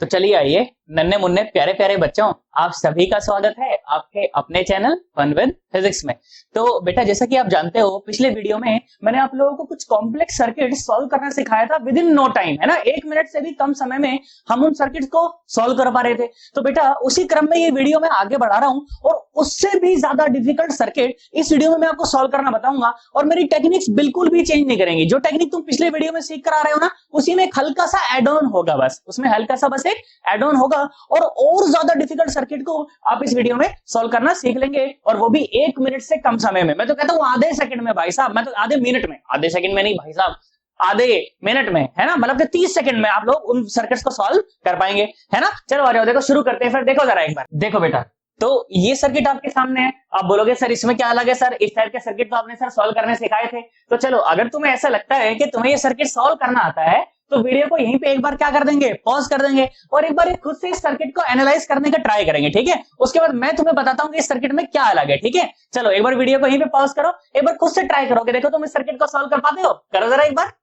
चलिए आइए नन्हे मुन्ने प्यारे प्यारे बच्चों, आप सभी का स्वागत है आपके अपने चैनल फन विद फिजिक्स में। तो बेटा जैसा कि आप जानते हो पिछले वीडियो में मैंने आप लोगों को कुछ कॉम्प्लेक्स सर्किट सॉल्व करना सिखाया था विद इन नो टाइम, है ना। 1 मिनट से भी कम समय में हम उन सर्किट्स को सॉल्व कर पा रहे थे। तो बेटा उसी क्रम में ये वीडियो मैं आगे बढ़ा रहा हूं और उससे भी ज्यादा डिफिकल्ट सर्किट इस वीडियो में मैं आपको सॉल्व करना बताऊंगा और मेरी टेक्निक्स बिल्कुल भी चेंज नहीं करेंगी। जो टेक्निक तुम पिछले वीडियो में सीख कर आ रहे हो ना, उसी में एक हल्का सा एड ऑन होगा, बस उसमें हल्का सा बस एक एड ऑन होगा और ज्यादा डिफिकल्ट सर्किट को आप इस वीडियो में सॉल्व करना सीख लेंगे और वो भी 1 मिनट से कम समय में। मैं तो कहता हूं आधे सेकंड में भाई साहब, मैं तो आधे मिनट में, आधे सेकंड में नहीं भाई साहब, आधे मिनट में, है ना। मतलब कि 30 सेकंड में आप लोग उन सर्किट्स को सॉल्व कर पाएंगे, है ना। चलो आ जाओ, देखो शुरू करते हैं। फिर देखो जरा एक बार, देखो बेटा, तो ये सर्किट आपके सामने है। आप बोलोगे सर इसमें क्या अलग है सर, इस टाइप के सर्किट तो आपने सर सॉल्व करने सिखाए थे। तो चलो अगर तुम्हें ऐसा लगता है कि तुम्हें ये सर्किट सॉल्व करना आता है तो वीडियो को यहीं पे एक बार क्या कर देंगे, पॉज कर देंगे और एक बार खुद से इस सर्किट को एनालाइज करने का ट्राई करेंगे, ठीक है। उसके बाद मैं तुम्हें बताता हूं कि इस सर्किट में क्या अलग है, ठीक है। चलो एक बार वीडियो को यहीं पे पॉज करो, एक बार खुद से ट्राई करोगे, देखो तुम इस सर्किट को सॉल्व कर पाते हो, करो जरा एक बार।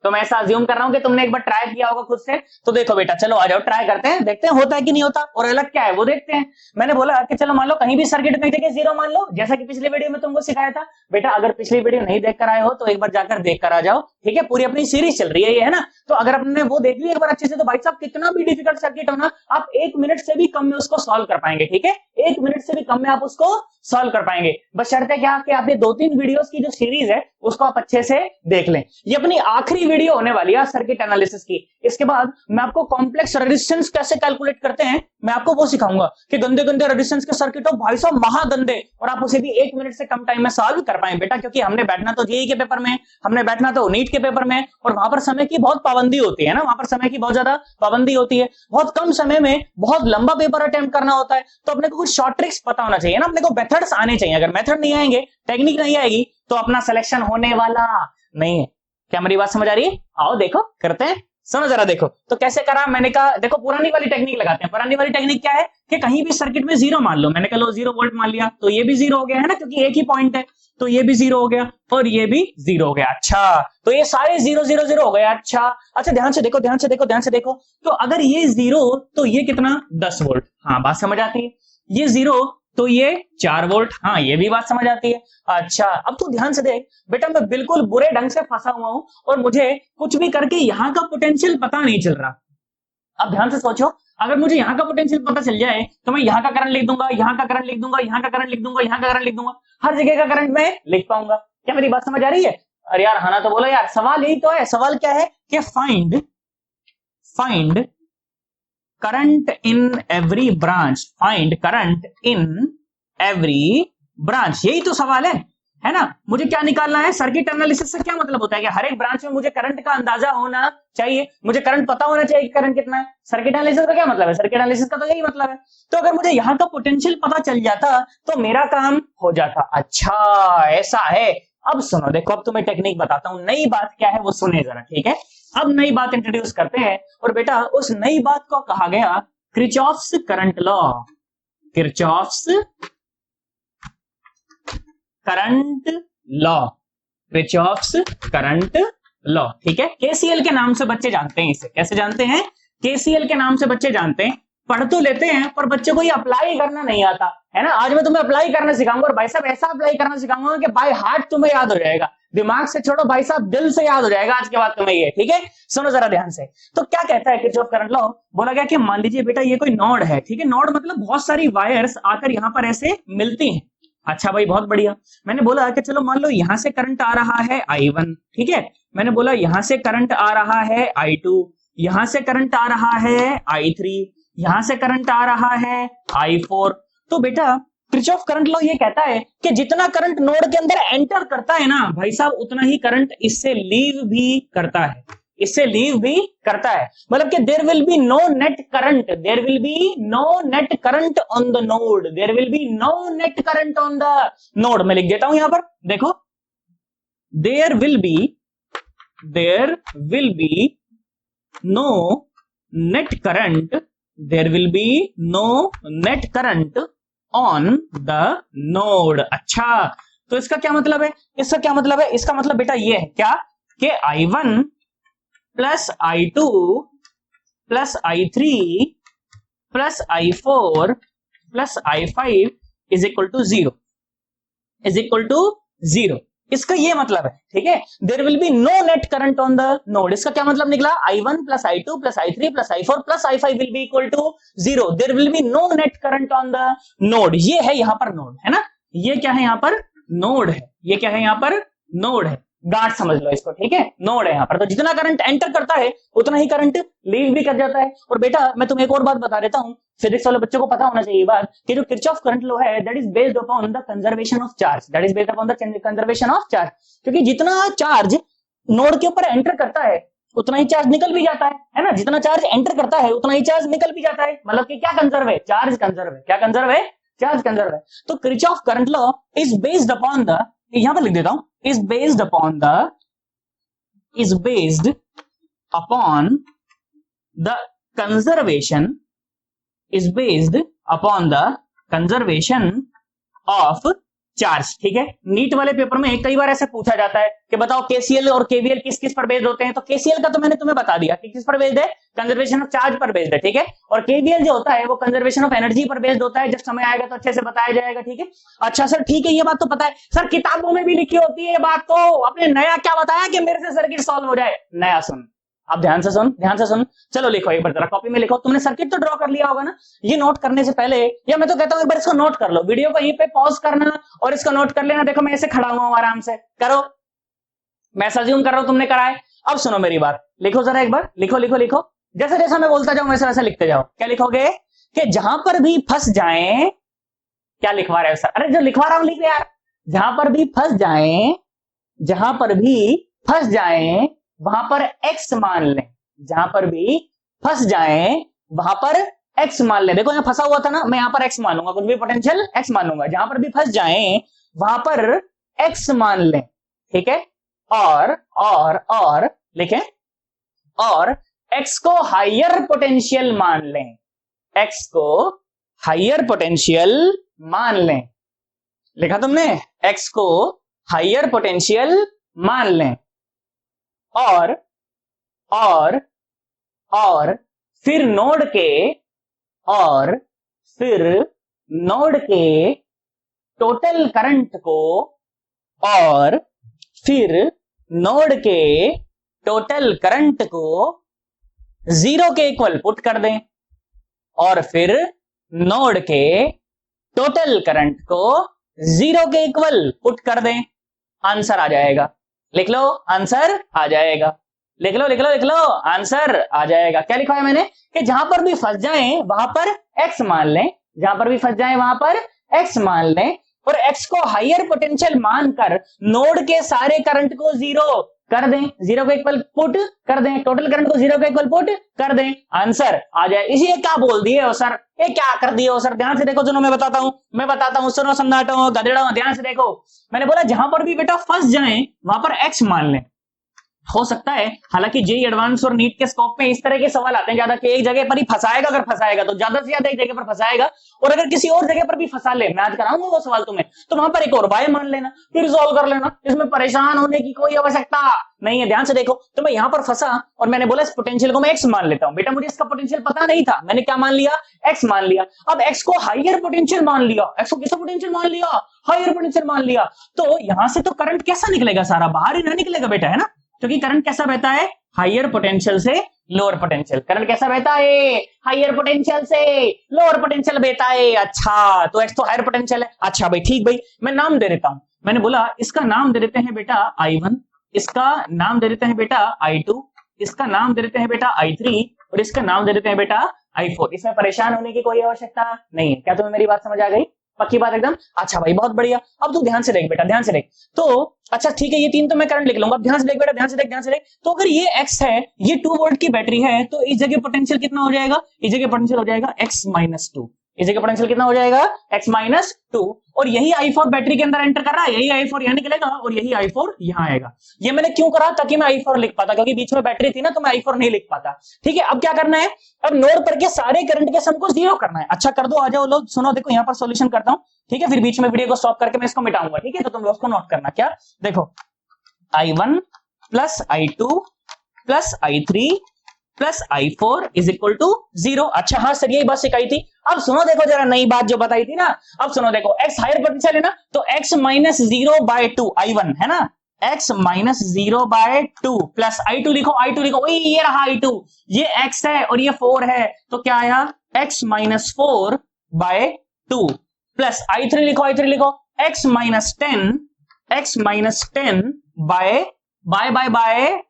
तो मैं ऐसा अज्यूम कर रहा हूं कि तुमने एक बार ट्राई किया होगा खुद से। तो देखो बेटा चलो आ जाओ, ट्राई करते हैं, देखते हैं होता है कि नहीं होता और अलग क्या है वो देखते हैं। मैंने बोला कि चलो मान लो कहीं भी सर्किट में जगह 0 मान लो, जैसा कि पिछली वीडियो में तुमको सिखाया था। बेटा अगर पिछली वीडियो नहीं देख कर आए हो तो एक बार जाकर देख कर आ जाओ, ठीक है। पूरी अपनी सीरीज चल रही है ये, है ना। तो अगर आपने वो देख ली एक बार अच्छे से तो भाई साहब कितना भी डिफिकल्ट सर्किट हो ना, आप 1 मिनट से भी कम में उसको सॉल्व कर पाएंगे, ठीक है। 1 मिनट से भी कम में आप उसको सॉल्व कर पाएंगे। बस शर्त है क्या कि आप ये 2-3 वीडियोस की जो सीरीज है उसको आप अच्छे से देख लें। ये अपनी आखिरी वीडियो होने वाली है सर्किट एनालिसिस की। इसके बाद मैं आपको कॉम्प्लेक्स रेजिस्टेंस कैसे कैलकुलेट करते हैं मैं आपको वो सिखाऊंगा कि गंदे गंदे रेजिस्टेंस के सर्किट हो भाई साहब महागंदे, और आप उसे भी 1 मिनट से कम टाइम में सॉल्व कर पाएं बेटा। क्योंकि हमने बैठना तो जेईई के पेपर में, हमने बैठना तो नीट के पेपर में, और वहां पर समय की बहुत पाबंदी होती है ना, वहां पर समय की बहुत ज्यादा पाबंदी होती है। बहुत कम समय में बहुत लंबा पेपर अटेम्प्ट करना होता है। तो अपने को कुछ शॉर्ट ट्रिक्स पता होना चाहिए ना, अपने को मेथड्स आने चाहिए। अगर मेथड नहीं आएंगे, टेक्निक नहीं आएगी तो अपना सिलेक्शन होने वाला नहीं है। क्या मेरी बात समझ आ रही है? आओ देखो करते हैं, सुनो जरा। देखो तो कैसे करा, मैंने कहा देखो पुरानी वाली टेक्निक लगाते हैं। पुरानी वाली टेक्निक क्या है कि कहीं भी सर्किट में 0 मान लो, मैंने कहा लो 0 वोल्ट मान लिया तो ये भी 0 हो गया, है ना, क्योंकि एक ही पॉइंट है। तो ये भी 0 हो गया और ये भी 0 हो गया। अच्छा तो ये सारे 0 0 0 हो गया। अच्छा ध्यान से देखो, ध्यान से देखो, ध्यान से देखो। तो अगर ये 0 तो ये कितना 10 वोल्ट, हाँ बात समझ आती है। ये 0 तो ये 4 वोल्ट, हाँ ये भी बात समझ आती है। अच्छा अब तू ध्यान से देख बेटा, मैं बिल्कुल बुरे ढंग से फंसा हुआ हूं और मुझे कुछ भी करके यहां का पोटेंशियल पता नहीं चल रहा। अब ध्यान से सोचो, अगर मुझे यहाँ का पोटेंशियल पता चल जाए तो मैं यहाँ का करंट लिख दूंगा, यहाँ का करंट लिख दूंगा, यहाँ का करंट लिख दूंगा, यहाँ का करंट लिख दूंगा, हर जगह का करंट मैं लिख पाऊंगा। क्या मेरी बात समझ आ रही है? अरे यार हाँ ना तो बोलो यार, सवाल यही तो है। सवाल क्या है कि find current in every branch, find current in every branch, यही तो सवाल है ना। मुझे क्या निकालना है? सर्किट एनालिसिस से क्या मतलब होता है कि हर एक ब्रांच में मुझे करंट का अंदाजा होना चाहिए, मुझे करंट पता होना चाहिए कि करंट कितना है। सर्किट एनालिसिस का क्या मतलब है? सर्किट एनालिसिस का तो यही मतलब है। तो अगर मुझे यहाँ का पोटेंशियल पता चल जाता तो मेरा काम हो जाता। अच्छा ऐसा है। अब सुनो देखो, अब तुम्हें टेक्निक बताता हूं। नई बात क्या है वो सुने जरा, ठीक है। अब नई बात इंट्रोड्यूस करते हैं और बेटा उस नई बात को कहा गया Kirchhoff's current law. Kirchhoff's current law, Kirchhoff's current law, ठीक है। केसीएल के नाम से बच्चे जानते हैं इसे। कैसे जानते हैं? केसीएल के नाम से बच्चे जानते हैं। पढ़ तो लेते हैं पर बच्चे को ये अप्लाई करना नहीं आता, है ना। आज मैं तुम्हें अप्लाई करना सिखाऊंगा और भाई साहब ऐसा अप्लाई करना सिखाऊंगा कि बाय हार्ट तुम्हें याद हो जाएगा। दिमाग से छोड़ो भाई साहब, दिल से याद हो जाएगा आज के बाद तुम्हें ये, ठीक है। सुनो जरा ध्यान से। तो क्या कहता है किरचॉफ करंट लॉ? बोला गया कि मान लीजिए बेटा ये कोई नोड है, ठीक है। नोड मतलब बहुत सारी वायर्स आकर यहां पर ऐसे मिलती हैं। अच्छा भाई बहुत बढ़िया। मैंने बोला कि चलो मान लो यहां से करंट आ रहा है I1, ठीक है। मैंने बोला यहां से करंट आ रहा है I2, यहां से करंट आ रहा है I3, यहां से करंट आ रहा है I4। तो बेटा किरचॉफ करंट लॉ ये कहता है कि जितना करंट नोड के अंदर एंटर करता है ना भाई साहब, उतना ही करंट इससे लीव भी करता है, इससे लीव भी करता है। मतलब कि there will be no net current, there will be no net current on the node, there will be no net current on the node. मैं लिख देता हूं यहां पर, देखो there will be no net current, there will be no net current on the node. अच्छा तो इसका क्या मतलब है? इसका क्या मतलब है? इसका मतलब बेटा ये है क्या कि I1 plus I2 plus I3 plus I4 plus I5 is equal to 0, is equal to 0। इसका ये मतलब है, ठीक है, there will be no net current on the node. इसका क्या मतलब निकला, I1 plus I2 plus I3 plus I4 plus I5 will be equal to 0, there will be no net current on the node. ये है यहां पर node, है ना, ये क्या है यहां पर नोड है, ये क्या है यहां पर नोड है, गांठ समझ लो इसको, ठीक है, नोड है यहां पर। तो जितना करंट एंटर करता है उतना ही करंट लीव भी कर जाता है। और बेटा मैं तुम्हें एक और बात बता देता हूं, फिजिक्स वाले बच्चों को पता होना चाहिए बात कि जो किरचॉफ करंट लॉ है that is based upon the conservation of charge, that is based upon the conservation of charge. क्योंकि जितना चार्ज नोड के ऊपर एंटर करता है उतना ही चार्ज निकल भी जाता है ना, जितना चार्ज एंटर करता है उतना ही चार्ज निकल भी जाता है। मतलब कि क्या कंजर्व है, चार्ज कंजर्व है। क्या कंजर्व है, चार्ज कंजर्व है। तो Kirchhoff current law is based upon the, यहां पर लिख देता हूं, is based upon the, is based upon the conservation, is based upon the conservation of charge, ठीक है। नीट वाले पेपर में कई बार ऐसे पूछा जाता है कि बताओ केसीएल और केवीएल किस किस पर बेस्ड होते हैं। तो केसीएल का तो मैंने तुम्हें बता दिया कि किस पर बेस्ड है, कंजर्वेशन ऑफ चार्ज पर बेस्ड है, ठीक है। और केवीएल जो होता है वो कंजर्वेशन ऑफ एनर्जी पर बेस्ड होता है। जब समय आएगा तो अच्छे से बताया जाएगा, ठीक है। अच्छा सर ठीक है, ये बात तो पता है सर, किताबों में भी लिखी होती है ये बात, तो आपने नया क्या बताया कि मेरे से सर्किट सॉल्व हो जाए। नया सुन, आप ध्यान से सुन, ध्यान से सुन। चलो लिखो एक बार जरा कॉपी में लिखो। तुमने सर्किट तो ड्रॉ कर लिया होगा ना, ये नोट करने से पहले, या मैं तो कहता हूं एक बार इसको नोट कर लो, वीडियो को यहीं पे पॉज करना और इसको नोट कर लेना। देखो मैं ऐसे खड़ा हुआ हूं, आराम से करो, मैं अज्यूम कर रहा हूं तुमने करा है। अब सुनो मेरी बात, लिखो जरा एक बार, लिखो लिखो लिखो, जैसे जैसा मैं बोलता जाऊं वैसे वैसे लिखते जाओ। क्या लिखोगे कि जहां पर भी फंस जाए, क्या लिखवा रहे हो सर, अरे जो लिखवा रहा हूं लिख यार, जहां पर भी फंस जाए, जहां पर भी फंस जाए वहां पर एक्स मान लें, जहां पर भी फंस जाए वहां पर एक्स मान लें। देखो यहां फंसा हुआ था ना, मैं यहां पर एक्स मानूंगा, कुछ भी पोटेंशियल एक्स मानूंगा। जहां पर भी फंस जाए वहां पर एक्स मान लें, ठीक है। और लिखें, और एक्स को हायर पोटेंशियल मान लें, एक्स को हायर पोटेंशियल मान लें। लिखा तुमने, एक्स को हायर पोटेंशियल मान लें। और फिर नोड के, और फिर नोड के टोटल करंट को, और फिर नोड के टोटल करंट को 0 के इक्वल पुट कर दें, और फिर नोड के टोटल करंट को 0 के इक्वल पुट कर दें। आंसर आ जाएगा, लिख लो, आंसर आ जाएगा। लिख लो लिख लो लिख लो, आंसर आ जाएगा। क्या लिखा है मैंने कि जहां पर भी फंस जाए वहां पर एक्स मान लें, जहां पर भी फंस जाए वहां पर एक्स मान लें, और एक्स को हायर पोटेंशियल मानकर नोड के सारे करंट को 0 कर दें, 0 को इक्वल पुट कर दें, टोटल करंट को 0 को इक्वल पुट कर दें, आंसर आ जाए। इसी क्या बोल दिए हो सर, ये क्या कर दिए हो सर, ध्यान से देखो, सुनो मैं बताता हूं, सुनो सन्नाटो गधेड़ो, ध्यान से देखो। मैंने बोला जहां पर भी बेटा फंस जाए वहां पर एक्स मान लें। हो सकता है, हालांकि जेईई एडवांस और नीट के स्कोप में इस तरह के सवाल आते हैं ज्यादा कि एक जगह पर ही फंसाएगा, अगर फंसाएगा तो ज्यादा से ज्यादा एक जगह पर फंसाएगा, और अगर किसी और जगह पर भी फंसा ले, मैं आज कराऊंगा वो सवाल तुम्हें, तो वहां पर एक और बाय मान लेना, फिर सॉल्व कर लेना, इसमें परेशान होने की कोई आवश्यकता नहीं है। ध्यान से देखो, तो मैं यहां पर फंसा और मैंने बोला इस पोटेंशियल को मैं एक्स मान लेता हूं। बेटा मुझे इसका पोटेंशियल पता नहीं था, मैंने क्या मान लिया, एक्स मान लिया। अब एक्स को हायर पोटेंशियल मान लिया, एक्स को किसका पोटेंशियल मान लिया, हायर पोटेंशियल मान लिया। तो यहां से तो करंट कैसा निकलेगा, सारा बाहर ही ना निकलेगा बेटा, है ना, क्योंकि करंट कैसा बहता है, हायर पोटेंशियल से लोअर पोटेंशियल। करंट कैसा बहता है, हायर पोटेंशियल से लोअर पोटेंशियल बहता है। अच्छा, तो एक्स तो हायर पोटेंशियल है। अच्छा भाई, ठीक भाई, मैं नाम दे देता हूं। मैंने बोला इसका नाम दे देते हैं बेटा I1, इसका नाम दे देते हैं बेटा I2, इसका नाम दे देते हैं बेटा I3, और इसका नाम दे देते हैं बेटा I4। इसमें परेशान होने की कोई आवश्यकता नहीं है। क्या तुम्हें मेरी बात समझ आ गई, पक्की बात एकदम। अच्छा भाई बहुत बढ़िया। अब तू ध्यान से देख बेटा, ध्यान से देख। तो अच्छा ठीक है, ये 3 तो मैं करंट लिख लूंगा। अब ध्यान से देख बेटा, ध्यान से देख, ध्यान से देख। तो अगर ये एक्स है, ये 2 वोल्ट की बैटरी है, तो इस जगह पोटेंशियल कितना हो जाएगा, इस जगह पोटेंशियल हो जाएगा x-2। इस जगह पोटेंशियल कितना हो जाएगा, x-2। और यही I4 बैटरी के अंदर एंटर कर रहा है, यही I4 यहां निकलेगा और यही I4 यहां आएगा। ये मैंने क्यों करा, ताकि मैं I4 लिख पाता, क्योंकि बीच में बैटरी थी ना, तो मैं I4 नहीं लिख पाता। ठीक है, अब क्या करना है, अब नोड पर के सारे करंट के सम को 0 करना है। अच्छा कर दो, आ जाओ लोग, सुनो देखो यहां पर सॉल्यूशन करता हूं, ठीक है, फिर बीच में वीडियो को स्टॉप करके मैं इसको मिटाऊंगा, ठीक है। तो तुम लोग उसको नोट करना। क्या देखो, I1 plus I2 plus I3 plus I4 is equal to 0। अच्छा हाँ सर यही बात सिखाई थी। अब सुनो देखो जरा नई बात जो बताई थी ना, अब सुनो देखो x हायर पोटेंशियल है ना, तो x माइनस 0/2 I1 है ना, x माइनस 0/2 प्लस I2 लिखो, I2 लिखो, वही ये रहा I2, ये x है और ये 4 है, तो क्या आया x माइनस 4/2 प्लस I3 लिखो, I3 लिखो, x minus 10 by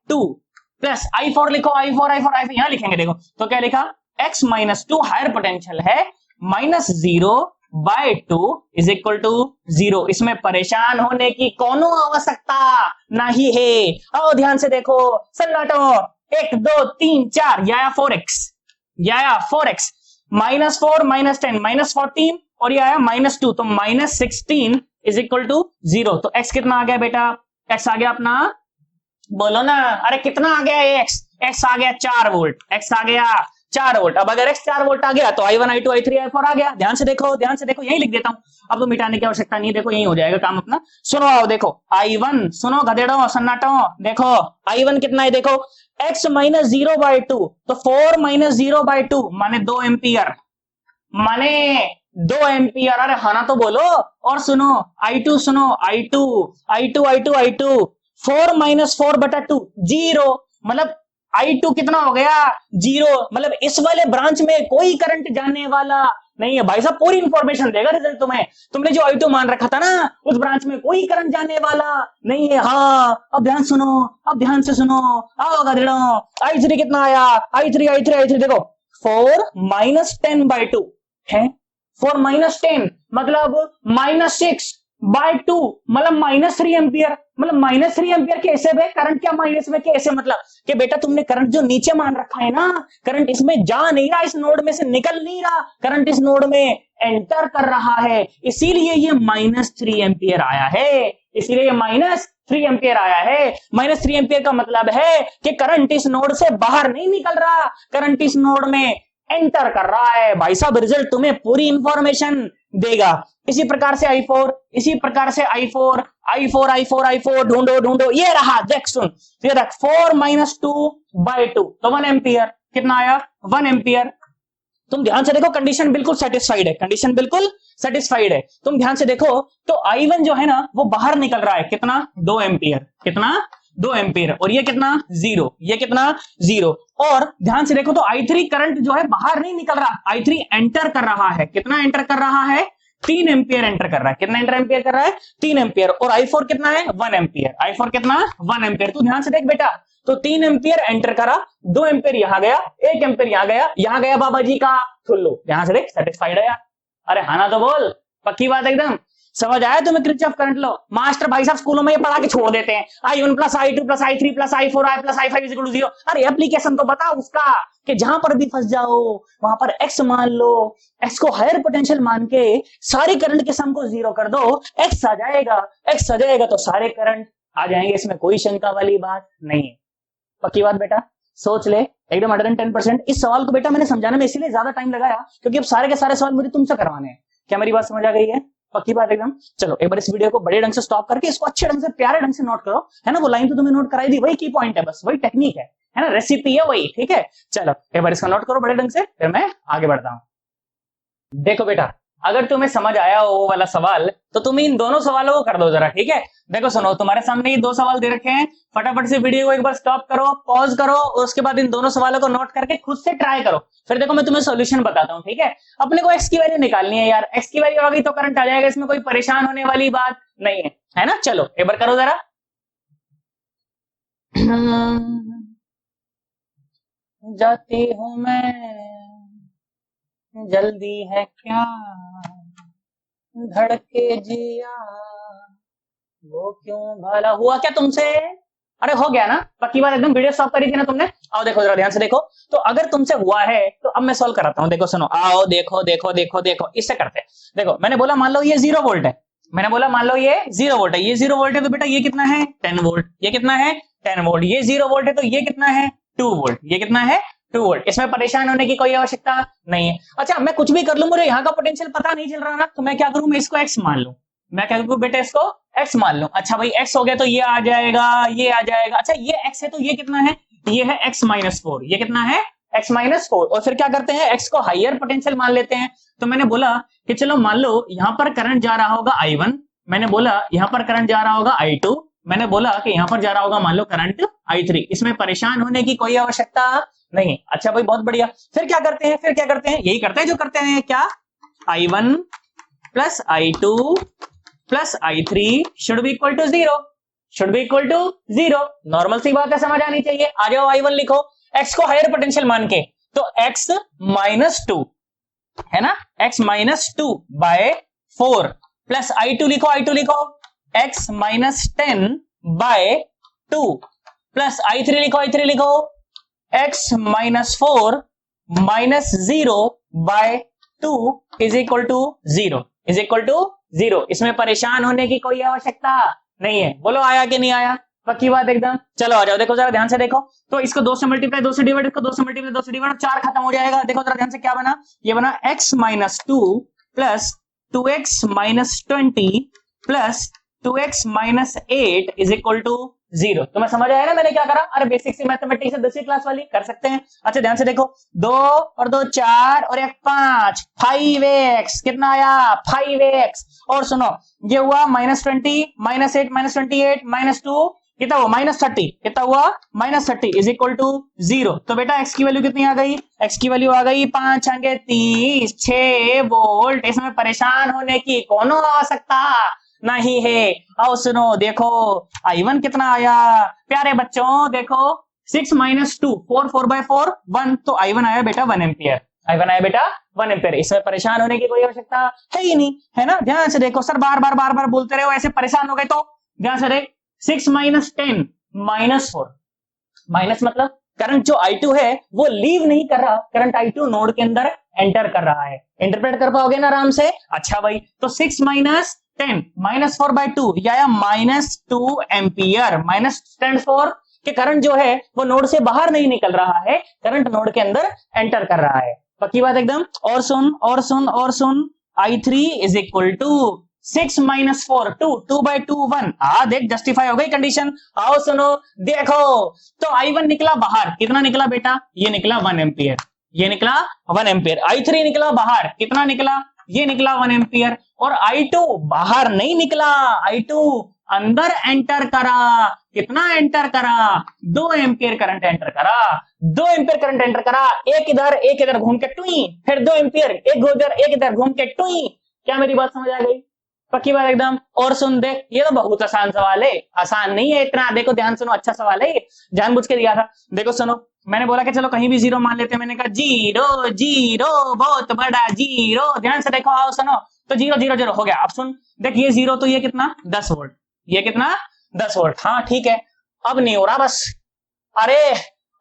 2 plus I4 लिखो, I4 यहां लिखेंगे देखो, तो क्या लिखा x माइनस 2 हायर पोटेंशियल है माइनस 0/2 इज इक्वल टू 0। इसमें परेशान होने की कोनो आवश्यकता नहीं है। आओ ध्यान से देखो सन्नाटो, 1 2 3 4 या 4x माइनस 4 माइनस 10 माइनस 14 और ये आया माइनस 2, तो माइनस 16 इज इक्वल टू 0। तो x कितना आ गया बेटा, x आ गया अपना, बोलो ना, अरे कितना आ गया x आ गया 4 वोल्ट, x आ गया 4 वोल्ट। अब अगर x 4 वोल्ट आ गया तो I1 I2 I3 I4 आ गया। ध्यान से देखो यही लिख देता हूं, अब तो मिटाने की आवश्यकता नहीं, देखो यही हो जाएगा काम अपना। सुनो आओ देखो I1, सुनो गधेड़ो सन्नाटो, देखो I1 कितना है, देखो x माइनस 0/2, तो 4 माइनस 0/2 माने 2 एम्पियर, अरे हाँ तो बोलो। और सुनो I2, सुनो I2 4 माइनस 4/2 0, मतलब I2 कितना हो गया 0, मतलब इस वाले ब्रांच में कोई करंट जाने वाला नहीं है। भाई साहब पूरी इंफॉर्मेशन देगा रिजल्ट तुम्हें, तुमने जो I2 मान रखा था ना उस ब्रांच में कोई करंट जाने वाला नहीं है। हाँ अब ध्यान से सुनो, आओ गधेड़ो, I3 कितना आया, I3 देखो 4 माइनस 10/2 है, 4 माइनस 10 मतलब माइनस 6/2 मतलब माइनस 3 एम्पियर, मतलब माइनस 3 एम्पियर कैसे बे, करंट क्या माइनस में कैसे, मतलब कि बेटा तुमने करंट जो नीचे मान रखा है ना, करंट इसमें जा नहीं रहा, इस नोड में से निकल नहीं रहा, करंट इस नोड में एंटर कर रहा है, इसीलिए ये माइनस 3 एम्पियर आया है, इसीलिए ये माइनस 3 एम्पियर आया है। माइनस 3 एम्पियर का मतलब है कि करंट इस नोड से बाहर नहीं निकल रहा, करंट इस नोड में एंटर कर रहा है। भाई साहब रिजल्ट तुम्हें पूरी इंफॉर्मेशन देगा। इसी प्रकार से I4 ढूंढो, ये रहा, देख सुन, ये देख 4 माइनस 2/2 तो 1 एम्पियर, कितना आया 1 एम्पियर। तुम ध्यान से देखो कंडीशन बिल्कुल सेटिस्फाइड है, तुम ध्यान से देखो तो I1 जो है ना वो बाहर निकल रहा है, कितना 2 एम्पियर, और ये कितना 0, और ध्यान से देखो तो I3 करंट जो है बाहर नहीं निकल रहा, I3 एंटर कर रहा है, कितना एंटर कर रहा है 3 एम्पियर एंटर कर रहा है, कितना एम्पियर कर रहा है 3 एम्पियर, और I4 कितना है 1 एम्पियर, तू ध्यान से देख बेटा, तो 3 एम्पियर एंटर करा, 2 एम्पियर यहां गया, 1 एम्पियर यहां गया बाबा जी का ठुल्लू। यहां से देख सेटिस्फाइड है यार, अरे हाँ ना तो बोल, पक्की बात एकदम समझ आया तुम्हें किरचॉफ करंट लॉ। मास्टर भाई साहब स्कूलों में ये पढ़ा के छोड़ देते हैं, I1 plus I2 plus I3 plus I4 I plus I5 is equal to 0। अरे एप्लीकेशन तो बता उसका, कि जहां पर भी फंस जाओ वहां पर x मान लो, x को हायर पोटेंशियल मान के सारे करंट के सम को 0 कर दो, x आ जाएगा तो सारे करंट आ जाएंगे, इसमें कोई शंका वाली बात नहीं है। पक्की बात बेटा, सोच ले एकदम 110%। इस सवाल को बेटा मैंने समझाने में इसीलिए ज्यादा टाइम लगाया क्योंकि अब सारे के सारे सवाल मुझे तुमसे करवाने हैं। क्या मेरी बात समझ आ गई है? पक्की बात एकदम। चलो एक बार इस वीडियो को बड़े ढंग से स्टॉप करके इसको अच्छे ढंग से प्यारे ढंग से नोट करो, है ना, वो लाइन तो तुम्हें नोट कराई दी, वही की पॉइंट है, बस वही टेक्निक है ना, रेसिपी है वही, ठीक है। चलो एक बार इसका नोट करो बड़े ढंग से, फिर मैं आगे बढ़ता हूं। देखो बेटा अगर तुम्हें समझ आया हो वो वाला सवाल तो तुम इन दोनों सवालों को कर दो जरा, ठीक है। देखो सुनो, तुम्हारे सामने ये 2 सवाल दे रखे हैं, फटाफट से वीडियो को एक बार स्टॉप करो, पॉज करो, और उसके बाद इन दोनों सवालों को नोट करके खुद से ट्राई करो, फिर देखो मैं तुम्हें सॉल्यूशन बताता हूं, ठीक है। अपने को एक्स की वैल्यू निकालनी है यार, एक्स की वैल्यू आ गई तो करंट आ जाएगा, इसमें कोई परेशान होने वाली बात नहीं है ना। चलो एक बार करो जरा। जाती हूं मैं, जल्दी है क्या, धड़के जिया, वो क्यों भला हुआ क्या तुमसे। अरे हो गया ना, पक्की बात एकदम। वीडियो स्टॉप करी थी ना तुमने, आओ देखो जरा ध्यान से देखो। तो अगर तुमसे हुआ है तो अब मैं सॉल्व कराता हूं, देखो सुनो, आओ देखो देखो देखो देखो, इससे करते हैं। देखो मैंने बोला मान लो ये 0 वोल्ट है, मैंने बोला मान लो ये 0 वोल्ट है, ये 0 वोल्ट है तो बेटा ये कितना है 10 वोल्ट, ये कितना है 10 वोल्ट, ये 0 वोल्ट है तो ये कितना है 2 वोल्ट, ये कितना है 2 वोल्ट। इसमें परेशान होने की कोई आवश्यकता नहीं है। अच्छा मैं कुछ भी कर लूं, मुझे यहाँ का पोटेंशियल पता नहीं चल रहा ना, तो मैं क्या करूं, मैं इसको x मान लूं, मैं क्या करूं बेटा इसको x मान लूं। अच्छा भाई x हो गया तो ये आ जाएगा, ये आ जाएगा। अच्छा ये x है तो ये कितना है, ये है x माइनस 4, ये कितना है x माइनस 4। और फिर क्या करते हैं, x को हायर पोटेंशियल मान लेते हैं। तो मैंने बोला कि चलो मान लो यहां पर करंट जा रहा होगा I1, मैंने बोला यहां पर करंट जा रहा होगा I2, मैंने बोला कि यहां पर जा रहा होगा मान लो करंट I3। इसमें परेशान होने की कोई आवश्यकता नहीं। अच्छा भाई बहुत बढ़िया। फिर क्या करते हैं, यही करते हैं जो करते हैं, क्या, I1 plus I2 plus I3 should be equal to 0, should be equal to 0। Normal सी बात है, समझ आनी चाहिए। आ जाओ I1 लिखो, x को हायर पोटेंशियल मान के, तो x माइनस 2 है ना, x minus 2 bye 4 plus I2 लिखो, x minus 10 by 2 plus I3 लिखो, x minus 4 minus 0 by 2 is equal to 0। इसमें परेशान होने की कोई आवश्यकता नहीं है। बोलो आया कि नहीं आया, पक्की बात एकदम। चलो आ जाओ, देखो जरा ध्यान से देखो। तो इसको 2 से मल्टीप्लाई, 2 से डिवाइड, इसको 2 से मल्टीप्लाई, 2 से डिवाइड, 4 खत्म हो जाएगा। देखो जरा ध्यान से क्या बना, ये बना x minus 2 plus 2x minus 20 plus 2x minus 8 is equal to 0। तुम्हें समझ आया ना मैंने क्या करा? अरे बेसिक सी मैथमेटिक्स है, 10वीं क्लास वाली, कर सकते हैं। अच्छा ध्यान से देखो, 2 और 2 4 और 1 5, 5x कितना आया, 5x। और सुनो ये हुआ माइनस 20 माइनस 8 माइनस 28 माइनस 2 कितना हुआ, माइनस 30, कितना हुआ, माइनस 30 इज इक्वल टू 0। तो बेटा x की वैल्यू कितनी आ गई, x की वैल्यू आ गई 5 अंगे 30 6 वोल्ट। इसमें परेशान होने की कोनो आवश्यकता नहीं है। आओ सुनो, देखो I1 कितना आया प्यारे बच्चों, देखो 6 माइनस 2 4 4 बाय 4 1, तो I1 आया बेटा 1 एम्पियर, I1 आया बेटा 1 एम्पियर। इसमें परेशान होने की कोई आवश्यकता है ही नहीं, है ना। ध्यान से देखो, सर बार बार बोलते रहे हो, ऐसे परेशान हो गए तो ध्यान से देख, 6 माइनस 10 माइनस 4, माइनस मतलब करंट जो I2 है वो लीव नहीं कर रहा, करंट I2 नोड के अंदर एंटर कर रहा है। इंटरप्रेट कर पाओगे ना आराम से? अच्छा भाई, तो 6 माइनस 10 माइनस 4 बाय 2 या minus 2 ampere. Minus stand for कि करंट जो है वो नोड से बाहर नहीं निकल रहा है, करंट नोड के अंदर एंटर कर रहा है। पक्की बात एकदम। और सुन I3 is equal to 6 minus 4 2 by 2 1। देख जस्टिफाई हो गई कंडीशन। आओ सुनो देखो, तो I1 निकला बाहर, कितना निकला बेटा, ये निकला 1 एम्पियर, ये निकला 1 एम्पियर। I3 निकला बाहर, कितना निकला, ये निकला 1 एम्पियर। और I2 बाहर नहीं निकला, I2 अंदर एंटर करा, कितना एंटर करा, 2 एम्पियर करंट एंटर करा, 2 एम्पियर करंट एंटर करा। एक इधर घूम के टुई, फिर 2 एम्पियर एक इधर घूम के टुई। क्या मेरी बात समझ आ गई? पक्की बात एकदम। और सुन देख, ये तो बहुत आसान सवाल है, आसान नहीं है इतना। देखो ध्यान सुनो, अच्छा सवाल है, जानबूझ के दिया था। देखो सुनो, मैंने बोला कि चलो कहीं भी 0 मान लेते हैं, मैंने कहा 0 0 बहुत बड़ा 0। ध्यान से देखो, आओ सुनो, तो 0 0 0 हो गया। अब सुन देख, ये 0 तो ये कितना 10 वोल्ट, ये कितना 10 वोल्ट। हाँ ठीक है, अब नहीं हो रहा बस, अरे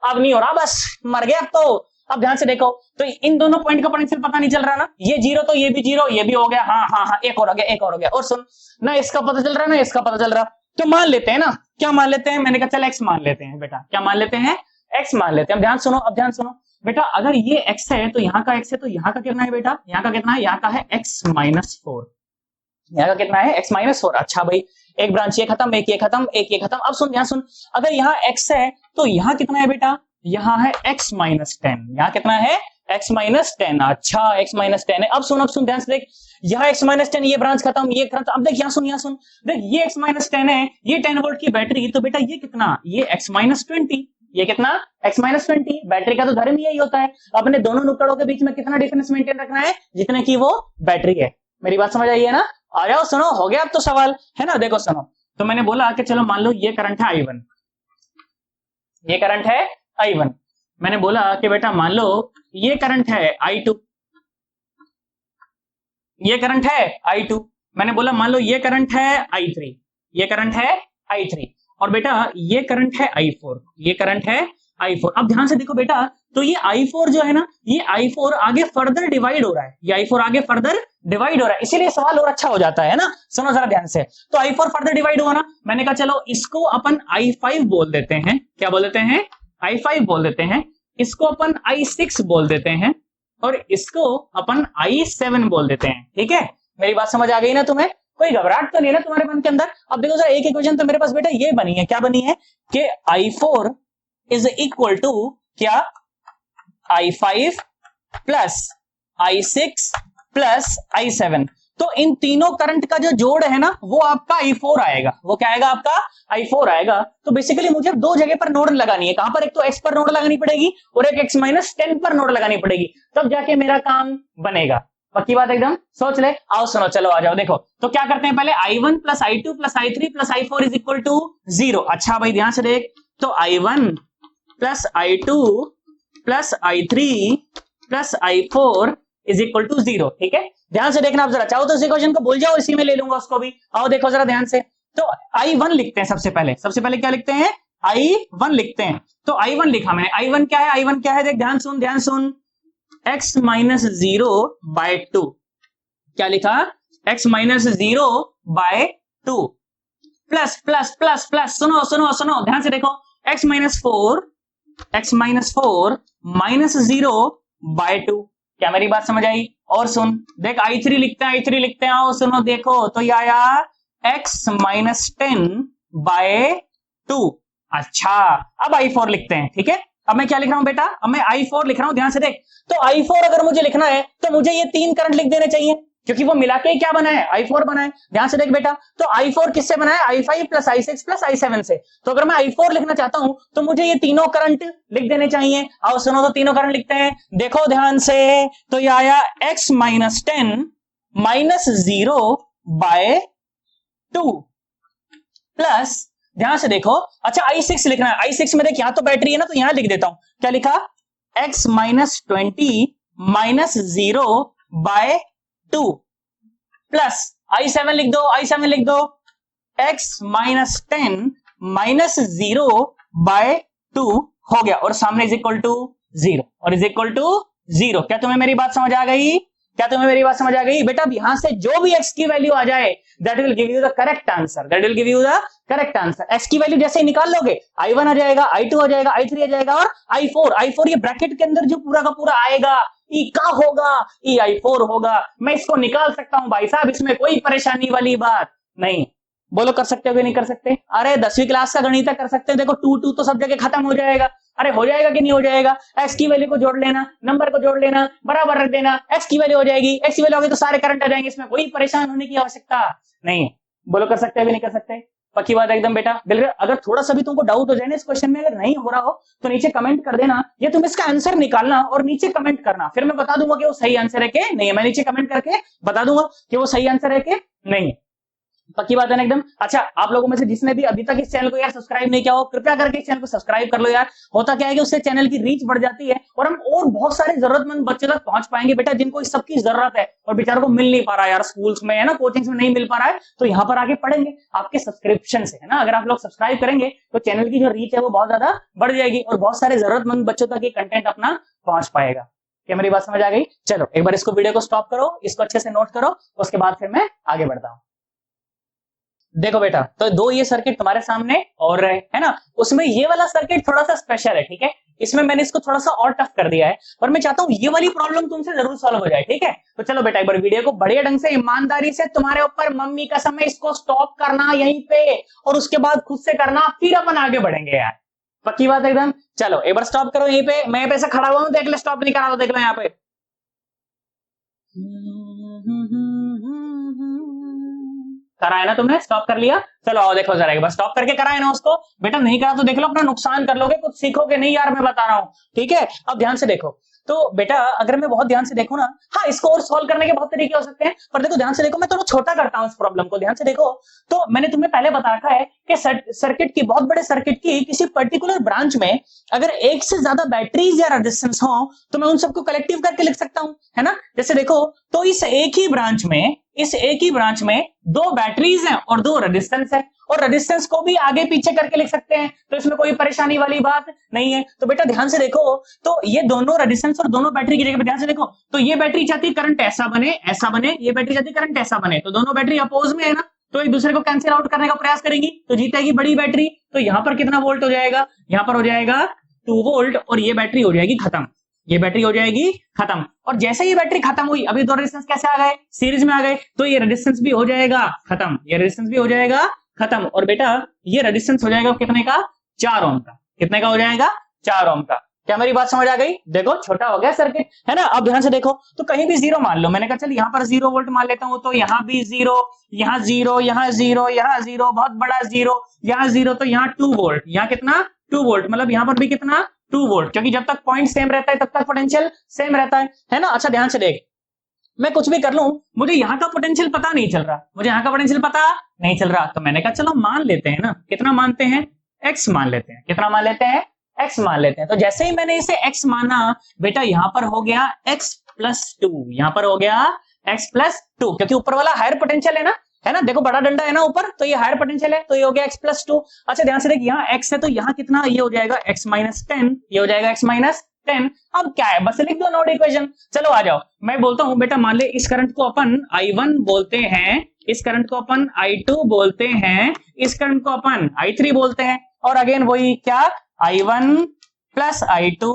अब नहीं हो रहा बस, मर गया अब तो। अब ध्यान से देखो, तो इन दोनों पॉइंट का पोटेंशियल पता नहीं चल रहा ना, ये 0 तो ये भी 0, ये भी हो गया। हाँ एक और हो गया, और सुन ना, इसका पता चल रहा ना, इसका पता चल रहा। तो मान लेते हैं ना, क्या मान लेते हैं, मैंने कहा चल x मान लेते हैं बेटा, क्या मान लेते हैं, x मान लेते हैं। अब ध्यान सुनो बेटा, अगर ये x है तो यहाँ का x है, तो यहाँ का कितना है बेटा, यहाँ का कितना है, यहाँ का है x माइनस 4, यहाँ का कितना है x माइनस 4। अच्छा भाई, एक ब्रांच ये खत्म, एक ये खत्म, एक ये खत्म। अब सुन, यहाँ सुन, अगर यहाँ x है तो यहाँ कितना है बेटा, यहाँ है x माइनस 10, यहाँ कितना है x माइनस 10। अच्छा x माइनस 10 है। अब सुन ध्यान से देख, यहाँ x माइनस 10, ये ब्रांच खत्म, ये खत्म। अब देख यहाँ सुन देख, ये x माइनस 10 है, ये 10 वोल्ट की बैटरी, तो बेटा ये कितना, ये x माइनस 20, ये कितना x माइनस 20। बैटरी का तो धर्म यही होता है, अपने दोनों नुक्कड़ों के बीच में कितना डिफरेंस मेंटेन रखना है, जितने की वो बैटरी है। मेरी बात समझ आई है ना? आ जाओ सुनो, हो गया अब तो सवाल, है ना। देखो सुनो, तो मैंने बोला कि चलो मान लो ये करंट है I1, ये करंट है I1। मैंने बोला कि बेटा मान लो ये करंट है I2, ये करंट है I2। मैंने बोला मान लो ये करंट है I3, ये करंट है I3। और बेटा ये करंट है I4, ये करंट है I4। अब ध्यान से देखो बेटा, तो ये I4 जो है ना, ये I4 आगे फर्दर डिवाइड हो रहा है, ये I4 आगे फर्दर डिवाइड हो रहा है, इसीलिए सवाल और अच्छा हो जाता है ना। सुनो जरा ध्यान से, तो I4 फर्दर डिवाइड हुआ ना, मैंने कहा चलो इसको अपन I5 बोल देते हैं। क्या बोल देते हैं, I5 बोल देते हैं। इसको अपन I6 बोल देते हैं, और इसको अपन I7 बोल देते हैं। ठीक है, मेरी बात समझ आ गई ना तुम्हें? कोई घबराहट तो नहीं है ना तुम्हारे मन के अंदर? अब देखो जरा, एक इक्वेशन तो मेरे पास बेटा ये बनी है, क्या बनी है कि I4 इज इक्वल टू क्या, I5 plus I6 plus I7। तो इन तीनों करंट का जो जोड़ है ना वो आपका I4 आएगा। वो क्या आएगा, आपका I4 आएगा। तो बेसिकली मुझे दो जगह पर नोड लगानी है। कहां पर, एक तो x पर नोड लगानी पड़ेगी और एक x-10 पर नोड लगानी पड़ेगी, तब जाके मेरा काम बनेगा। पक्की बात एकदम, सोच ले। आओ सुनो, चलो आ जाओ। देखो तो क्या करते हैं, पहले I1 plus I2 plus I3 plus I4 is equal to 0। अच्छा भाई ध्यान से देख, तो I1 plus I2 plus I3 plus I4 is equal to 0। ठीक है, ध्यान से देखना आप जरा, चाहो तो इस इक्वेशन को भूल जाओ, इसी में ले लूंगा उसको भी। आओ देखो जरा ध्यान से। तो I1 लिखते हैं सबसे पहले क्या लिखते हैं, I1 लिखते हैं। तो I1 लिखा मैंने, I1 क्या है, I1 क्या है, देख ध्यान सुन, x माइनस 0 बाय 2। क्या लिखा, x minus 0 by 2 plus plus plus plus, सुनो ध्यान से देखो, x माइनस 4 माइनस 0 बाय 2। क्या मेरी बात समझ आई? और सुन देख, I3 लिखते हैं, आओ सुनो देखो, तो ये आया x माइनस 10 बाय 2। अच्छा, अब I4 लिखते हैं। ठीक है, अब मैं क्या लिख रहा हूं बेटा, अब मैं I4 लिख रहा हूं, ध्यान से देख। तो I4 अगर मुझे लिखना है तो मुझे ये तीन करंट लिख देने चाहिए, क्योंकि वो मिला के क्या बना है, I4 बना है। ध्यान से देख बेटा, तो I4 किससे बना है, I5 plus I6 plus I7 से। तो अगर मैं I4 लिखना चाहता हूं तो मुझे ये तीनों करंट लिख देने चाहिए। आओ सुनो, तो तीनों करंट लिखते हैं, देखो ध्यान से। तो ये आया x minus 10 minus 0 by 2 plus, ध्यान से देखो, अच्छा I6 लिखना है। I6 में देख, यहां तो बैटरी है ना, तो यहां लिख देता हूं। क्या लिखा, x minus 20 minus 0 by 2 plus I7 लिख दो, x माइनस 10 माइनस 0 बाय 2 हो गया, और सामने इज इक्वल टू 0 और इज इक्वल टू 0। क्या तुम्हें मेरी बात समझ आ गई? बेटा अब यहां से जो भी x की वैल्यू आ जाए, that will give you the correct answer. x की वैल्यू जैसे ही निकाल लोगे, I1 आ जाएगा, I2 आ जाएगा, I3 आ जाएगा और I4 ये ब्रैकेट के अंदर जो पूरा का पूरा आएगा, ई का होगा, ई I4 होगा। मैं इसको निकाल सकता हूं भाई साहब, इसमें कोई परेशानी वाली बात नहीं। बोलो कर सकते हो कि नहीं कर सकते? अरे 10वीं क्लास का गणित कर सकते हैं। देखो 2 तो सब जगह खत्म हो जाएगा। अरे हो जाएगा कि नहीं हो जाएगा? x की वैल्यू को जोड़ लेना, नंबर को जोड़ लेना, बराबर रख देना, x की वैल्यू हो जाएगी, x की वैल्यू होगी तो सारे करंट आ जाएंगे, इसमें कोई परेशान होने की आवश्यकता नहीं। बोलो कर सकते हैं कि नहीं कर सकते? पक्की बात है एकदम बेटा। बिल्कुल, अगर थोड़ा सा भी तुमको डाउट हो जाए ना इस क्वेश्चन में, अगर नहीं हो रहा हो तो नीचे कमेंट कर देना, या तुम इसका आंसर निकालना और नीचे कमेंट करना, फिर मैं बता दूंगा कि वो सही आंसर है कि नहीं है। मैं नीचे कमेंट करके बता दूंगा कि वो सही आंसर है कि नहीं। पक्की बात है ना एकदम। अच्छा, आप लोगों में से जिसने भी अभी तक इस चैनल को यार सब्सक्राइब नहीं किया हो, कृपया करके इस चैनल को सब्सक्राइब कर लो यार। होता क्या है कि उससे चैनल की रीच बढ़ जाती है और हम और बहुत सारे जरूरतमंद बच्चे तक पहुंच पाएंगे बेटा, जिनको इस सबकी जरूरत है और बेचारों को मिल नहीं पा रहा है यार, स्कूल्स में है ना, कोचिंग्स में नहीं मिल पा रहा है, तो यहाँ पर आके पढ़ेंगे आपके सब्सक्रिप्शन से, है ना। अगर आप लोग सब्सक्राइब करेंगे तो चैनल की जो रीच है वो बहुत ज्यादा बढ़ जाएगी और बहुत सारे जरूरतमंद बच्चों तक ये कंटेंट अपना पहुंच पाएगा। क्या मेरी बात समझ आ गई? चलो एक बार इसको वीडियो को स्टॉप करो, इसको अच्छे से नोट करो, उसके बाद फिर मैं आगे बढ़ता हूं। देखो बेटा, तो दो ये सर्किट तुम्हारे सामने और रहे, है ना। उसमें ये वाला सर्किट थोड़ा सा स्पेशल है, ठीक है। इसमें मैंने इसको थोड़ा सा और टफ कर दिया है, पर मैं चाहता हूं ये वाली प्रॉब्लम तुमसे जरूर सॉल्व हो जाए, ठीक है। तो चलो बेटा एक बार वीडियो को बढ़िया ढंग से, ईमानदारी से, तुम्हारे ऊपर मम्मी कसम है, इसको स्टॉप करना यहीं पे और उसके बाद खुद से करना, फिर अपन आगे बढ़ेंगे यार। पक्की बात एकदम। चलो एक बार स्टॉप करो यहीं पे, मैं पे से खड़ा हुआ हूं, देख ले, स्टॉप नहीं करा तो देख लो यहाँ पे। करा है ना तुमने, स्टॉप कर लिया। चलो आओ देखो जरा एक बार स्टॉप करके करा है ना उसको। बेटा नहीं करा तो देख लो, अपना नुकसान कर लोगे, कुछ सीखोगे नहीं यार, मैं बता रहा हूं, ठीक है। अब ध्यान से देखो, तो बेटा अगर मैं बहुत ध्यान से देखूं ना, हाँ इसको और सॉल्व करने के बहुत तरीके हो सकते हैं, पर देखो ध्यान से देखो, मैं थोड़ा छोटा करता हूं इस प्रॉब्लम को। ध्यान से देखो, तो मैंने तुम्हें पहले बता रखा है कि सर्किट की, बहुत बड़े सर्किट की किसी पर्टिकुलर ब्रांच में अगर एक से ज्यादा बैटरीज या रेजिस्टेंस हो तो मैं उन सबको कलेक्टिव करके लिख सकता हूं, है ना। जैसे देखो, तो इस एक ही ब्रांच में दो बैटरीज हैं और दो रेजिस्टेंस है, और रेजिस्टेंस को भी आगे पीछे करके लिख सकते हैं, तो इसमें कोई परेशानी वाली बात नहीं है। तो बेटा ध्यान से देखो, तो ये दोनों रेजिस्टेंस और दोनों बैटरी की जगह पे ध्यान से देखो, तो ये बैटरी चाहती है करंट ऐसा बने, ये बैटरी चाहती है करंट ऐसा बने, तो दोनों बैटरी अपोज में है ना, तो एक दूसरे को कैंसिल आउट करने का प्रयास करेंगी, तो जीतेगी बड़ी बैटरी। तो यहां पर कितना वोल्ट हो जाएगा, यहां पर हो जाएगा 2 वोल्ट, और ये बैटरी हो जाएगी खत्म, ये बैटरी हो जाएगी खत्म। और जैसे ये बैटरी खत्म हुई, अभी दो रेजिस्टेंस कैसे आ गए, सीरीज में आ गए, तो ये रेजिस्टेंस भी हो जाएगा खत्म, ये रेजिस्टेंस भी हो जाएगा खत्म। और बेटा ये रेजिस्टेंस हो जाएगा कितने का, 4 ओम का, कितने का हो जाएगा 4 ओम का। क्या मेरी बात समझ आ गई? देखो छोटा हो गया सर्किट, है ना। अब ध्यान से देखो, तो कहीं भी जीरो मान लो, मैंने कहा चल यहाँ पर 0 वोल्ट मान लेता हूँ, तो यहाँ भी जीरो, यहाँ जीरो, यहाँ जीरो, यहाँ जीरो, बहुत बड़ा जीरो, यहाँ जीरो, तो यहाँ 2 वोल्ट, यहाँ कितना 2 वोल्ट, मतलब यहाँ पर भी कितना 2 वोल्ट, क्योंकि जब तक पॉइंट सेम रहता है तब तक पोटेंशियल सेम रहता है ना। अच्छा ध्यान से देख, मैं कुछ भी कर लूं, मुझे यहाँ का पोटेंशियल पता नहीं चल रहा, मुझे यहाँ का पोटेंशियल पता नहीं चल रहा, तो मैंने कहा चलो मान लेते हैं ना, कितना मानते हैं, x मान लेते हैं। कितना मान लेते हैं? x मान लेते हैं। तो जैसे ही मैंने इसे x माना बेटा, यहाँ पर हो गया x प्लस 2, यहाँ पर हो गया x प्लस 2, क्योंकि ऊपर वाला हायर पोटेंशियल है ना, देखो बड़ा डंडा है ना ऊपर, तो ये हायर पोटेंशियल है, तो ये हो गया x प्लस 2। अच्छा ध्यान से देख, यहाँ x है तो यहाँ कितना, ये हो जाएगा x माइनस 10, ये हो जाएगा x माइनस 10। अब क्या है, बस लिख दो नोड इक्वेशन। चलो आ जाओ, मैं बोलता हूं बेटा, मान ले इस करंट को अपन I1 बोलते हैं, इस करंट को अपन I2 बोलते हैं, इस करंट को अपन I3 बोलते हैं, और अगेन वही क्या, I1 plus I2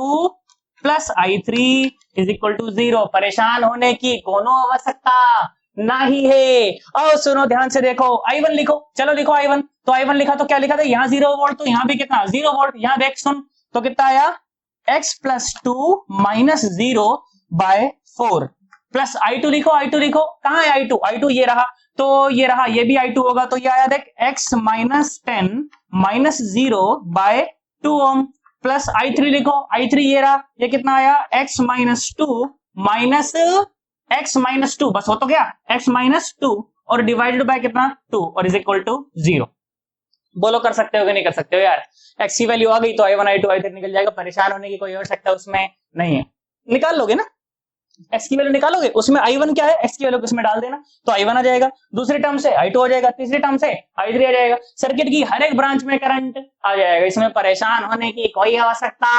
plus I3 is equal to 0। परेशान होने की कोनो आवश्यकता नहीं है। और सुनो ध्यान से देखो, I1 लिखो, चलो लिखो I1, तो I1 लिखा तो क्या लिखा था, यहाँ 0 वोल्ट, तो यहाँ भी कितना 0 वोल्ट, यहाँ देख सुन, तो कितना आया x plus 2 minus 0 by 4 plus I2 लिखो, I2 लिखो, कहां है I2, I2 ये रहा, तो ये रहा, ये भी I2 होगा, तो ये आया देख x माइनस 10 माइनस 0 बाय 2 ओम प्लस I3 लिखो, I3 ये रहा, ये कितना आया x minus 2 minus x minus 2, बस हो तो गया x माइनस 2 और डिवाइडेड बाय कितना 2 और इज इक्वल टू 0। बोलो कर सकते हो कि नहीं कर सकते हो यार? x की वैल्यू आ गई तो I1 I2 I3 निकल जाएगा, परेशान होने की कोई आवश्यकता उसमें नहीं है। निकाल लोगे ना, x की वैल्यू निकालोगे, उसमें I1 क्या है, x की वैल्यू उसमें डाल देना, तो I1 आ जाएगा, दूसरे टर्म से I2 हो जाएगा, तीसरे टर्म से I3 आ जाएगा, सर्किट की हर एक ब्रांच में करंट आ जाएगा, इसमें परेशान होने की कोई आवश्यकता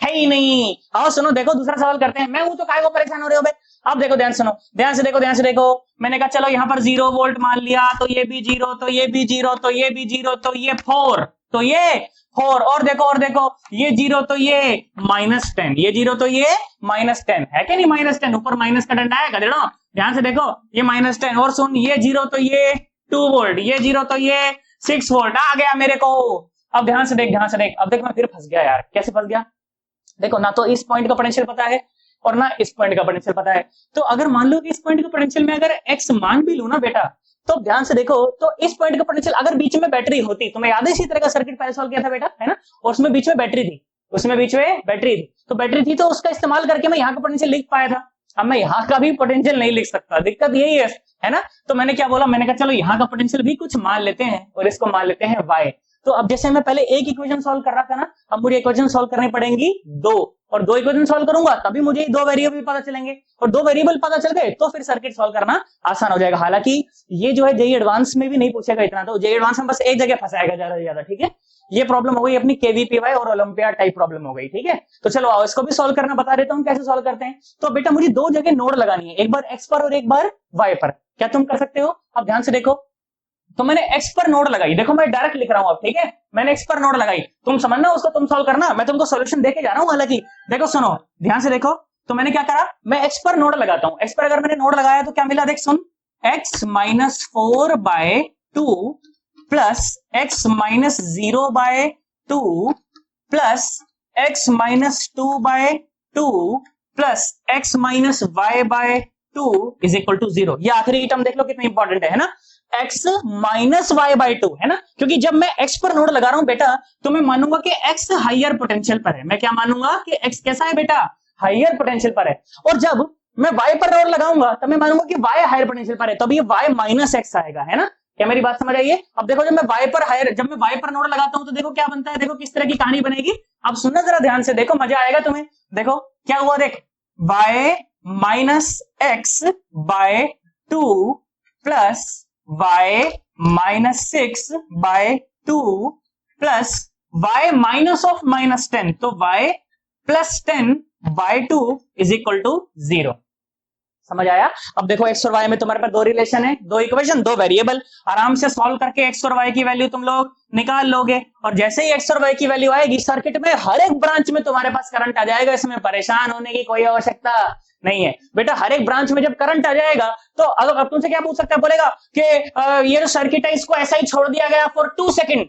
है ही नहीं। आओ सुनो, देखो दूसरा सवाल करते हैं, मैं हूं तो काहे को परेशान हो रहे हो भाई? अब देखो ध्यान सुनो, ध्यान से देखो, ध्यान से देखो, मैंने कहा चलो यहाँ पर 0 वोल्ट मान लिया, तो ये भी 0, तो ये भी 0, तो ये भी 0, तो ये 4, तो ये 4, और देखो ये 0 तो ये माइनस 10, ये 0 तो ये माइनस 10 है कि नहीं, माइनस 10 ऊपर माइनस का डंडा है गधेड़ो, ध्यान से देखो ये माइनस 10, और सुन ये 0 तो ये 2 वोल्ट, ये 0 तो ये 6 वोल्ट आ गया मेरे को। अब ध्यान से देख, ध्यान से देख, अब देख मैं फिर फंस गया यार, कैसे फंस गया? देखो ना तो इस पॉइंट का पोटेंशियल पता है और ना इस पॉइंट का पोटेंशियल पता है, तो अगर मान लो कि इस पॉइंट के पोटेंशियल में अगर x मान भी लू ना बेटा, तो ध्यान से देखो, तो इस पॉइंट का पोटेंशियल अगर बीच में बैटरी होती, तुम्हें याद है इसी तरह का सर्किट पहले सॉल्व किया था बेटा, है ना, और उसमें बीच में बैटरी थी, उसमें बीच में बैटरी थी, तो बैटरी थी तो उसका इस्तेमाल करके मैं यहाँ का पोटेंशियल लिख पाया था। अब मैं यहाँ का भी पोटेंशियल नहीं लिख सकता, दिक्कत यही है ना। तो मैंने क्या बोला, मैंने कहा चलो यहाँ का पोटेंशियल भी कुछ मान लेते हैं और इसको मान लेते हैं y। तो अब जैसे मैं पहले एक इक्वेशन सॉल्व कर रहा था ना, अब मुझे इक्वेशन सॉल्व करनी पड़ेंगी 2, और 2 इक्वेशन सॉल्व करूंगा तभी मुझे 2 वेरिएबल पता चलेंगे, और 2 वेरिएबल पता चल गए तो फिर सर्किट सॉल्व करना आसान हो जाएगा। हालांकि ये जो है जेईई एडवांस में भी नहीं पूछेगा इतना, तो जेईई एडवांस में बस एक जगह फंसाएगा ज्यादा से ज्यादा, ठीक है। ये प्रॉब्लम हो गई अपनी केवीपीवाई और ओलंपियाड टाइप प्रॉब्लम हो गई, ठीक है। तो चलो आओ इसको भी सॉल्व करना बता देता हूँ कैसे सॉल्व करते हैं। तो बेटा मुझे 2 जगह नोड लगानी है, एक बार x पर और एक बार y पर, क्या तुम कर सकते हो? अब ध्यान से देखो, तो मैंने x पर नोड लगाई, देखो मैं डायरेक्ट लिख रहा हूं अब, ठीक है, मैंने x पर नोड लगाई, तुम समझना उसको, तुम सॉल्व करना, मैं तुमको सॉल्यूशन देके जा रहा हूं। हालांकि देखो सुनो ध्यान से देखो, तो मैंने क्या करा, मैं x पर नोड लगाता हूं, x पर अगर मैंने नोड लगाया तो क्या मिला, देख सुन, x minus 4 by 2 plus x minus 0 by 2 plus x minus 2 by 2 plus x minus y by 2 is equal to 0। ये आखिरी टर्म देख लो कितना इंपॉर्टेंट है ना, x माइनस y बाय 2, है ना, क्योंकि जब मैं x पर नोड लगा रहा हूं बेटा, तो मैं मानूंगा कि x हायर पोटेंशियल पर है, मैं क्या मानूंगा कि x कैसा है बेटा, हायर पोटेंशियल पर है, और जब मैं y पर नोड लगाऊंगा तब मैं मानूंगा कि y हायर पोटेंशियल पर है, तब ये y माइनस x आएगा, है ना। क्या मेरी बात समझ आई है? अब देखो जब मैं y पर नोड लगाता हूं तो देखो क्या बनता है, देखो किस तरह की कहानी बनेगी। अब सुनना जरा ध्यान से, देखो मजा आएगा तुम्हें। देखो क्या हुआ, देख y minus x by 2 plus y minus 6 by 2 plus y minus of minus 10, तो y plus 10 by 2 is equal to 0। समझ आया? अब देखो x और y में तुम्हारे पास 2 रिलेशन है, 2 इक्वेशन, 2 वेरिएबल, आराम से सॉल्व करके x और y की वैल्यू तुम लोग निकाल लोगे, और जैसे ही x और y की वैल्यू आएगी सर्किट में हर एक ब्रांच में तुम्हारे पास करंट आ जाएगा, इसमें परेशान होने की कोई आवश्यकता नहीं है बेटा। हर एक ब्रांच में जब करंट आ जाएगा तो अगर अब तुमसे क्या पूछ सकता है, बोलेगा कि ये जो सर्किट है इसको ऐसा ही छोड़ दिया गया for 2 second,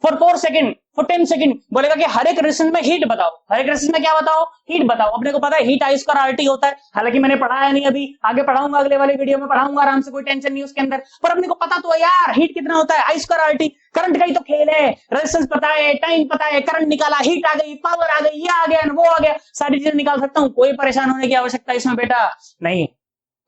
for 4 second, for 10 second बोलेगा कि हर एक रेजिस्टेंस में हीट बताओ, हर एक रेजिस्टेंस में क्या बताओ, हीट बताओ। अपने को पता है हीट आई स्क्वायर आरटी होता है, हालांकि मैंने पढ़ाया नहीं अभी, आगे पढ़ाऊंगा, अगले वाले वीडियो में पढ़ाऊंगा आराम से, कोई टेंशन नहीं उसके अंदर। पर अपने को पता तो है यार हीट कितना होता है, आई स्क्वायर आरटी। करंट का ही तो खेल है, रेजिस्टेंस पता है, टाइम पता है, करंट निकाला, हीट आ गई, पावर आ गई, ये आ गया, वो आ गया, सारी चीजें निकाल सकता हूं, कोई परेशान होने की आवश्यकता इसमें बेटा नहीं।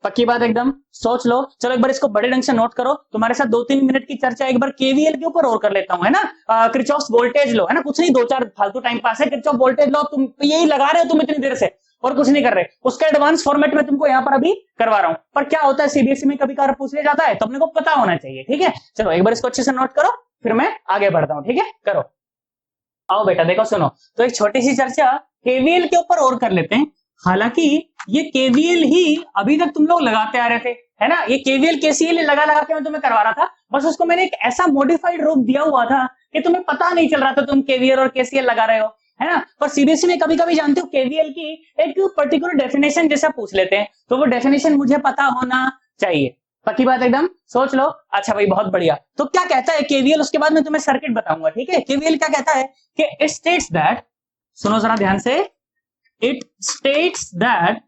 पक्की बात एकदम, सोच लो। चलो एक बार इसको बड़े ढंग से नोट करो। तुम्हारे साथ 2-3 मिनट की चर्चा एक बार केवीएल के ऊपर और कर लेता हूं, है ना। किरचॉफ्स वोल्टेज लॉ, है ना, कुछ नहीं, 2-4 फालतू टाइम पास है। किरचॉफ वोल्टेज लॉ तुम यही लगा रहे हो तुम इतनी देर से, और कुछ नहीं कर रहे। उसका एडवांस फॉर्मेट में तुमको यहाँ पर अभी करवा रहा हूं। पर क्या होता है सीबीएसई में कभी कभार पूछ लिया जाता है, तो अपने को पता होना चाहिए, ठीक है। चलो एक बार इसको अच्छे से नोट करो, फिर मैं आगे बढ़ता हूं, ठीक है। करो, आओ बेटा, देखो सुनो। तो एक छोटी सी चर्चा केवीएल के ऊपर और कर लेते हैं। हालांकि ये केवीएल ही अभी तक तुम लोग लगाते आ रहे थे, है ना। ये केवीएल केसीएल लगा लगा के मैं तुम्हें करवा रहा था, बस उसको मैंने एक ऐसा मॉडिफाइड रूप दिया हुआ था कि तुम्हें पता नहीं चल रहा था तुम केवीएल और केसीएल लगा रहे हो, है ना। पर सीबीएसई में कभी कभी जानते हो केवीएल की एक पर्टिकुलर डेफिनेशन जैसा पूछ लेते हैं, तो वो डेफिनेशन मुझे पता होना चाहिए। पक्की बात एकदम, सोच लो। अच्छा भाई, बहुत बढ़िया। तो क्या कहता है केवीएल, उसके बाद मैं तुम्हें सर्किट बताऊंगा, ठीक है। केवीएल क्या कहता है कि इट स्टेट्स दैट, सुनो जरा ध्यान से, it states that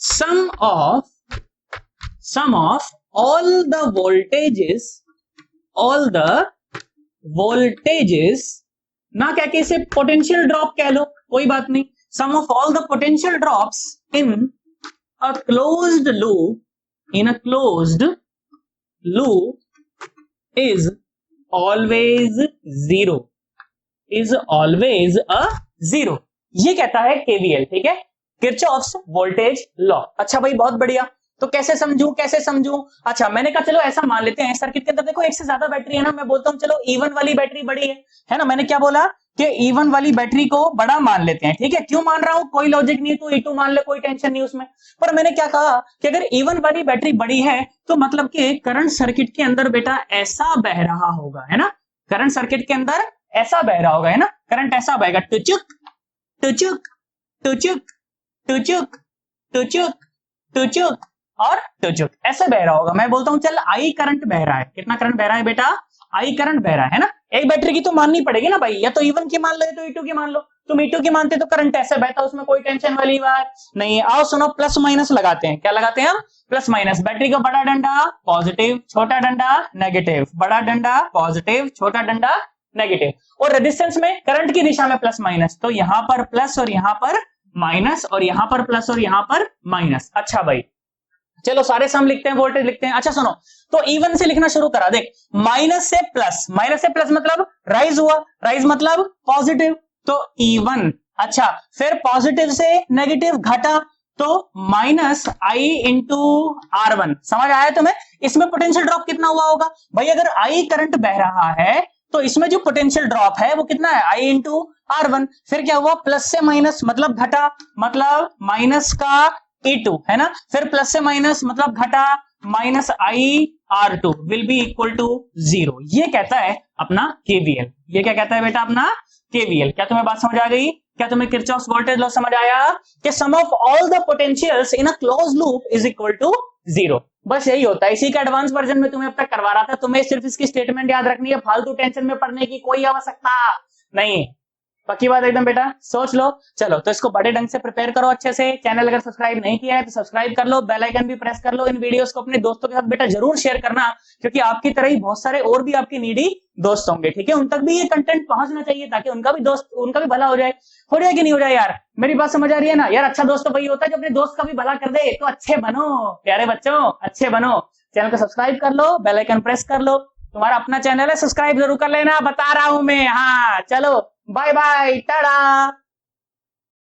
sum of all the voltages ना क्या कि इसे पोटेंशियल ड्रॉप कह लो, कोई बात नहीं। Sum of all the potential drops in a closed loop is always zero, is always a zero. ये कहता है केवीएल, ठीक है, किरचॉफ्स वोल्टेज लॉ। अच्छा भाई, बहुत बढ़िया। तो कैसे समझूं? अच्छा, मैंने कहा चलो ऐसा मान लेते हैं, सर्किट के अंदर देखो एक से ज्यादा बैटरी है ना, मैं बोलता हूं चलो E1 वाली बैटरी बड़ी है ना। मैंने क्या बोला कि E1 वाली बैटरी को बड़ा मान लेते हैं, ठीक है। क्यों मान रहा हूं, कोई लॉजिक नहीं, तो E2 मान ले, कोई टेंशन नहीं उसमें। पर मैंने क्या कहा कि अगर E1 वाली बैटरी बड़ी है तो मतलब कि करंट सर्किट के अंदर बेटा ऐसा बह रहा होगा, है ना। करंट सर्किट के अंदर ऐसा बह रहा होगा, है ना। करंट ऐसा बहेगा, टुचुक टुचुक टुचुक टुचुक टुचुक टुचुक और टुचुक, ऐसे बह रहा होगा। मैं बोलता हूं चल आई करंट बह रहा है। कितना करंट बह रहा है बेटा, आई करंट बह रहा है ना। एक बैटरी की तो माननी पड़ेगी ना भाई, या तो E1 की मान लो या तो E2 की मान लो। तुम E2 की मानते तो करंट ऐसे बहता, उसमें कोई टेंशन वाली बात नहीं है। आओ सुनो, प्लस माइनस लगाते हैं। क्या लगाते हैं हम, प्लस माइनस। बैटरी का बड़ा डंडा पॉजिटिव, छोटा डंडा नेगेटिव, बड़ा डंडा पॉजिटिव, छोटा डंडा नेगेटिव। और रेजिस्टेंस में करंट की दिशा में प्लस माइनस, तो यहां पर प्लस और यहां पर माइनस, और यहां पर प्लस और यहां पर माइनस। अच्छा भाई, चलो सारे सम लिखते हैं, वोल्टेज लिखते हैं। अच्छा सुनो, तो E1 से लिखना शुरू करा। देख, माइनस से प्लस मतलब राइज हुआ, राइज मतलब पॉजिटिव, तो E1। अच्छा, फिर पॉजिटिव से नेगेटिव घटा, तो माइनस आई इंटू R1। समझ आया तुम्हें? इसमें पोटेंशियल ड्रॉप कितना हुआ होगा भाई, अगर आई करंट बह रहा है तो इसमें जो पोटेंशियल ड्रॉप है वो कितना है, आई इंटू R1। फिर क्या हुआ, प्लस से माइनस मतलब घटा, मतलब माइनस का E2, है ना। फिर प्लस से माइनस मतलब घटा, minus I R2 will be equal to zero. ये कहता है अपना केवीएल। ये क्या कहता है बेटा, अपना केवीएल। क्या तुम्हें बात समझ आ गई? क्या तुम्हें किरचॉफ्स वोल्टेज लॉ समझ आया कि sum of all the potentials in a closed loop is equal to zero. बस यही होता है। इसी का एडवांस वर्जन में तुम्हें अब तक करवा रहा था। तुम्हें सिर्फ इसकी स्टेटमेंट याद रखनी है, फालतू टेंशन में पढ़ने की कोई आवश्यकता नहीं। पक्की बात एकदम बेटा, सोच लो। चलो तो इसको बड़े ढंग से प्रिपेयर करो अच्छे से। चैनल अगर सब्सक्राइब नहीं किया है तो सब्सक्राइब कर लो, बेल आइकन भी प्रेस कर लो। इन वीडियोस को अपने दोस्तों के साथ बेटा जरूर शेयर करना, क्योंकि आपकी तरह ही बहुत सारे और भी आपके नीडी दोस्त होंगे, ठीक है। उन तक भी ये कंटेंट पहुंचना चाहिए ताकि उनका भी भला हो जाए कि नहीं हो जाए। यार मेरी बात समझ आ रही है ना यार? अच्छा दोस्त तो वही होता है जो अपने दोस्त का भी भला कर दे। तो अच्छे बनो प्यारे बच्चों, अच्छे बनो। चैनल को सब्सक्राइब कर लो, बेल आइकन प्रेस कर लो। तुम्हारा अपना चैनल है, सब्सक्राइब जरूर कर लेना, बता रहा हूं मैं। हाँ चलो, बाय बाय, टाटा।